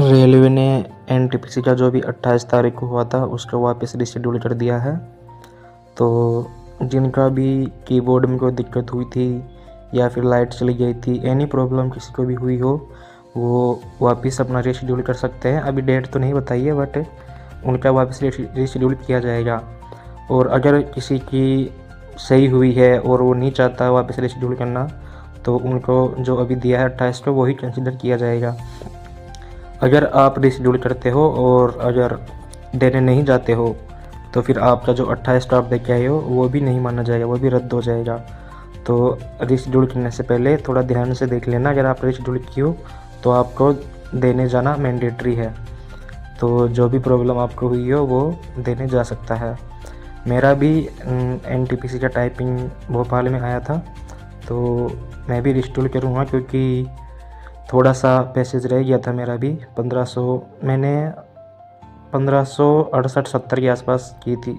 Railway ने NTPC का जो भी 28 तारीख को हुआ था उसको वापस रिशेड्यूल कर दिया है। तो जिनका भी कीबोर्ड में कोई दिक्कत हुई थी या फिर लाइट चली गई थी, एनी प्रॉब्लम किसी को भी हुई हो, वो वापस अपना रिशेड्यूल कर सकते हैं। अभी डेट तो नहीं बताई है, बट उनका वापस रिशेड्यूल किया जाएगा। और अगर किसी की सही हुई है और वो नहीं चाहता वापस रिशेड्यूल करना, तो उनको जो अभी दिया है 28 को वही कंसिडर किया जाएगा। अगर आप रिशेड्यूल करते हो और अगर देने नहीं जाते हो तो फिर आपका जो 28 को आप दे के आए हो वो भी नहीं माना जाएगा, वो भी रद्द हो जाएगा। तो रिशेड्यूल करने से पहले थोड़ा ध्यान से देख लेना। अगर आप रिशेड्यूल किए हो तो आपको देने जाना मैंडेटरी है। तो जो भी प्रॉब्लम आपको हुई हो वो देने जा सकता है। मेरा भी एनटीपीसी का टाइपिंग भोपाल में आया था, तो मैं भी रिशेड्यूल करूँगा क्योंकि थोड़ा सा पैसेज रह गया था मेरा भी। 1500 मैंने 1568-70 के आसपास की थी।